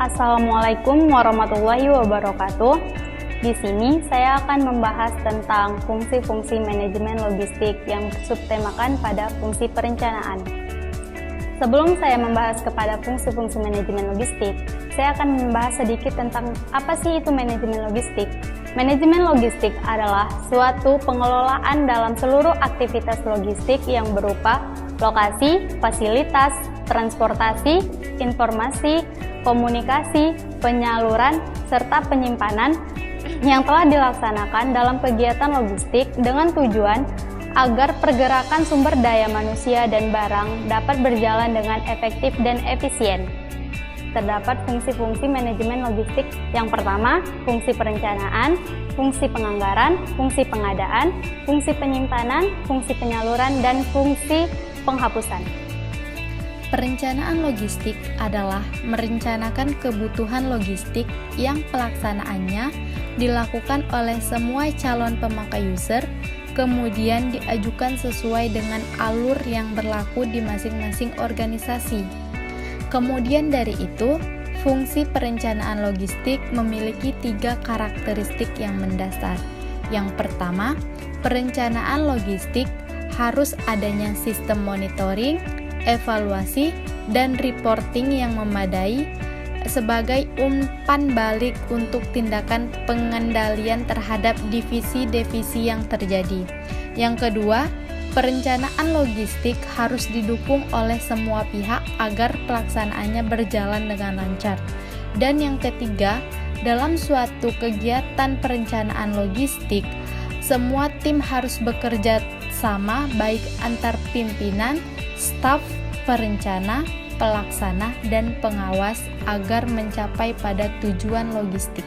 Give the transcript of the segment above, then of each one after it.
Assalamualaikum warahmatullahi wabarakatuh. Di sini saya akan membahas tentang fungsi-fungsi manajemen logistik yang bersubtemakan pada fungsi perencanaan. Sebelum saya membahas kepada fungsi-fungsi manajemen logistik, saya akan membahas sedikit tentang apa sih itu manajemen logistik. Manajemen logistik adalah suatu pengelolaan dalam seluruh aktivitas logistik yang berupa lokasi, fasilitas, transportasi, informasi, komunikasi, penyaluran, serta penyimpanan yang telah dilaksanakan dalam kegiatan logistik dengan tujuan agar pergerakan sumber daya manusia dan barang dapat berjalan dengan efektif dan efisien. Terdapat fungsi-fungsi manajemen logistik. Yang pertama, fungsi perencanaan, fungsi penganggaran, fungsi pengadaan, fungsi penyimpanan, fungsi penyaluran, dan fungsi penghapusan. Perencanaan logistik adalah merencanakan kebutuhan logistik yang pelaksanaannya dilakukan oleh semua calon pemakai user, kemudian diajukan sesuai dengan alur yang berlaku di masing-masing organisasi. Kemudian dari itu, fungsi perencanaan logistik memiliki 3 karakteristik yang mendasar. Yang pertama, perencanaan logistik harus adanya sistem monitoring, evaluasi, dan reporting yang memadai sebagai umpan balik untuk tindakan pengendalian terhadap divisi-divisi yang terjadi. Yang kedua, perencanaan logistik harus didukung oleh semua pihak agar pelaksanaannya berjalan dengan lancar. Dan yang ketiga, dalam suatu kegiatan perencanaan logistik, semua tim harus bekerja sama baik antar pimpinan, staf, perencana, pelaksana, dan pengawas agar mencapai pada tujuan logistik.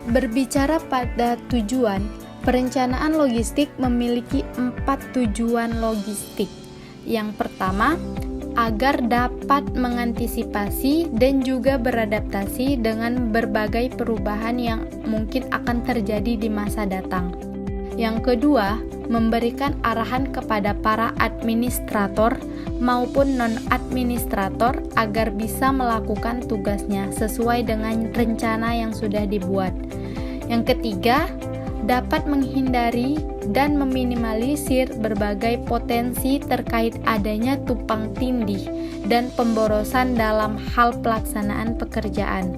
Berbicara pada tujuan, perencanaan logistik memiliki 4 tujuan logistik. Yang pertama, agar dapat mengantisipasi dan juga beradaptasi dengan berbagai perubahan yang mungkin akan terjadi di masa datang. Yang kedua, memberikan arahan kepada para administrator maupun non-administrator agar bisa melakukan tugasnya sesuai dengan rencana yang sudah dibuat. Yang ketiga, dapat menghindari dan meminimalisir berbagai potensi terkait adanya tumpang tindih dan pemborosan dalam hal pelaksanaan pekerjaan.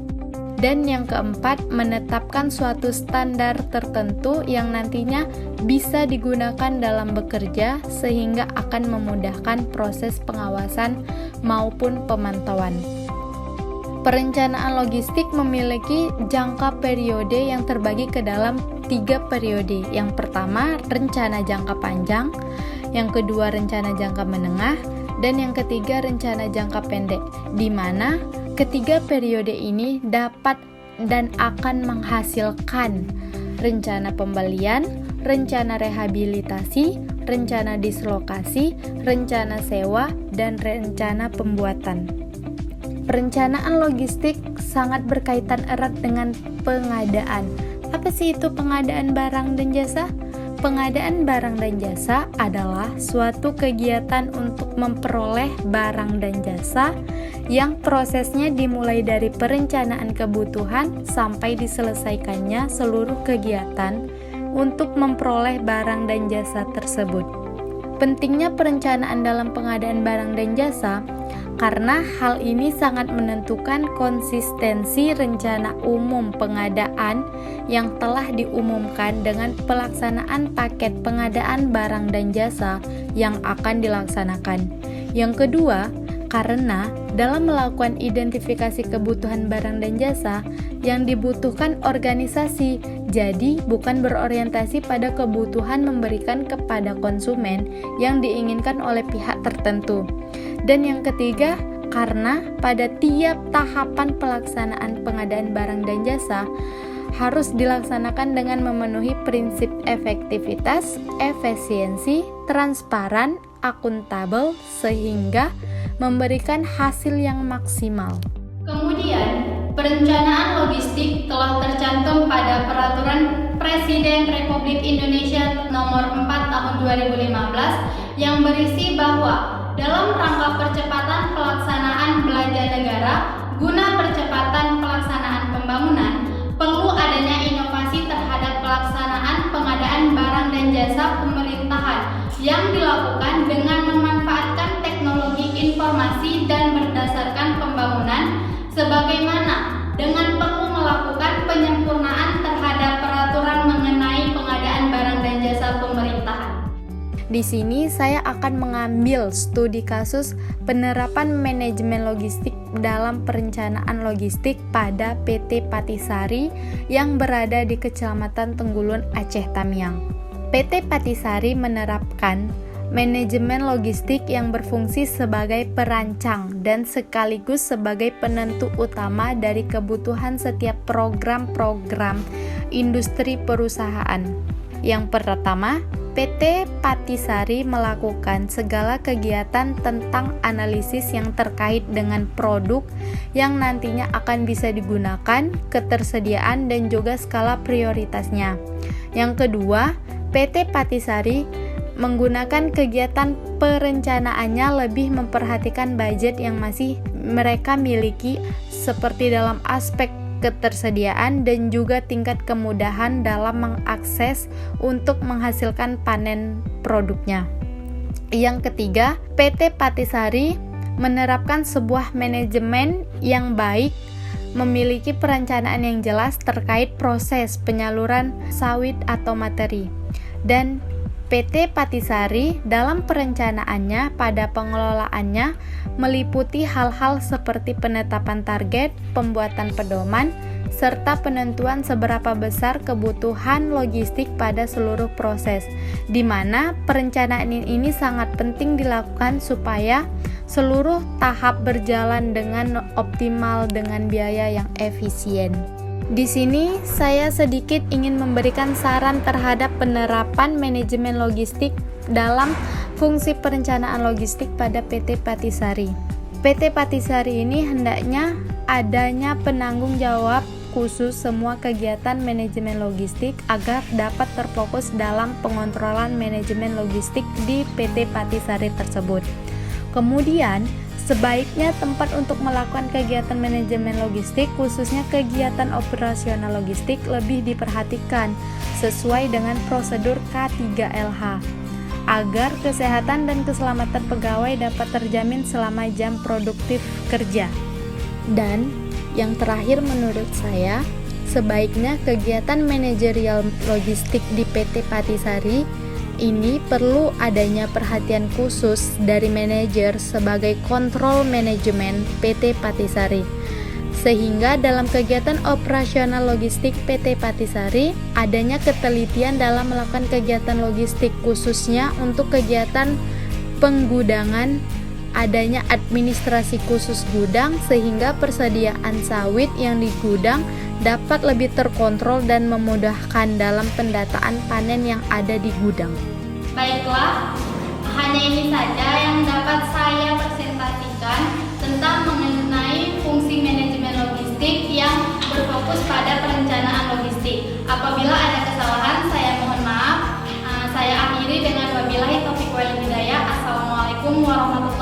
Dan yang keempat, menetapkan suatu standar tertentu yang nantinya bisa digunakan dalam bekerja sehingga akan memudahkan proses pengawasan maupun pemantauan. Perencanaan logistik memiliki jangka periode yang terbagi ke dalam 3 periode. Yang pertama, rencana jangka panjang, yang kedua, rencana jangka menengah, dan yang ketiga, rencana jangka pendek, di mana ketiga periode ini dapat dan akan menghasilkan rencana pembelian, rencana rehabilitasi, rencana dislokasi, rencana sewa, dan rencana pembuatan. Perencanaan logistik sangat berkaitan erat dengan pengadaan. Apa sih itu pengadaan barang dan jasa? Pengadaan barang dan jasa adalah suatu kegiatan untuk memperoleh barang dan jasa yang prosesnya dimulai dari perencanaan kebutuhan sampai diselesaikannya seluruh kegiatan untuk memperoleh barang dan jasa tersebut. Pentingnya perencanaan dalam pengadaan barang dan jasa karena hal ini sangat menentukan konsistensi rencana umum pengadaan yang telah diumumkan dengan pelaksanaan paket pengadaan barang dan jasa yang akan dilaksanakan. Yang kedua, karena dalam melakukan identifikasi kebutuhan barang dan jasa yang dibutuhkan organisasi, jadi bukan berorientasi pada kebutuhan memberikan kepada konsumen yang diinginkan oleh pihak tertentu. Dan yang ketiga, karena pada tiap tahapan pelaksanaan pengadaan barang dan jasa harus dilaksanakan dengan memenuhi prinsip efektivitas, efisiensi, transparan, akuntabel, sehingga memberikan hasil yang maksimal. Kemudian, perencanaan logistik telah tercantum pada Peraturan Presiden Republik Indonesia Nomor 4 Tahun 2015 yang berisi bahwa dalam rangka percepatan pelaksanaan belanja negara guna percepatan pelaksanaan pembangunan, perlu adanya inovasi terhadap pelaksanaan pengadaan barang dan jasa pemerintahan yang dilakukan dengan memanfaatkan teknologi informasi dan berdasarkan pembangunan, sebagaimana dengan perlu melakukan penyempurnaan terhadap peraturan mengenai pengadaan barang dan jasa pemerintahan. Di sini saya akan mengambil studi kasus penerapan manajemen logistik dalam perencanaan logistik pada PT Patisari yang berada di Kecamatan Tenggulun, Aceh Tamiang. PT Patisari menerapkan manajemen logistik yang berfungsi sebagai perancang dan sekaligus sebagai penentu utama dari kebutuhan setiap program-program industri perusahaan. Yang pertama, PT Patisari melakukan segala kegiatan tentang analisis yang terkait dengan produk yang nantinya akan bisa digunakan, ketersediaan, dan juga skala prioritasnya. Yang kedua, PT Patisari menggunakan kegiatan perencanaannya lebih memperhatikan budget yang masih mereka miliki seperti dalam aspek ketersediaan dan juga tingkat kemudahan dalam mengakses untuk menghasilkan panen produknya. Yang ketiga, PT Patisari menerapkan sebuah manajemen yang baik, memiliki perencanaan yang jelas terkait proses penyaluran sawit atau materi. Dan PT Patisari dalam perencanaannya pada pengelolaannya meliputi hal-hal seperti penetapan target, pembuatan pedoman, serta penentuan seberapa besar kebutuhan logistik pada seluruh proses, di mana perencanaan ini sangat penting dilakukan supaya seluruh tahap berjalan dengan optimal dengan biaya yang efisien. Di sini saya sedikit ingin memberikan saran terhadap penerapan manajemen logistik dalam fungsi perencanaan logistik pada PT Patisari. PT Patisari ini hendaknya adanya penanggung jawab khusus semua kegiatan manajemen logistik agar dapat terfokus dalam pengontrolan manajemen logistik di PT Patisari tersebut. Kemudian, sebaiknya tempat untuk melakukan kegiatan manajemen logistik, khususnya kegiatan operasional logistik, lebih diperhatikan sesuai dengan prosedur K3LH agar kesehatan dan keselamatan pegawai dapat terjamin selama jam produktif kerja. Dan yang terakhir menurut saya, sebaiknya kegiatan manajerial logistik di PT Patisari ini perlu adanya perhatian khusus dari manajer sebagai kontrol manajemen PT Patisari, sehingga dalam kegiatan operasional logistik PT Patisari adanya ketelitian dalam melakukan kegiatan logistik, khususnya untuk kegiatan penggudangan, adanya administrasi khusus gudang sehingga persediaan sawit yang di gudang dapat lebih terkontrol dan memudahkan dalam pendataan panen yang ada di gudang. Baiklah, hanya ini saja yang dapat saya presentasikan tentang mengenai fungsi manajemen logistik yang berfokus pada perencanaan logistik. Apabila ada kesalahan, saya mohon maaf. Saya akhiri dengan wabillahi taufiq wal hidayah. Assalamualaikum warahmatullahi wabarakatuh.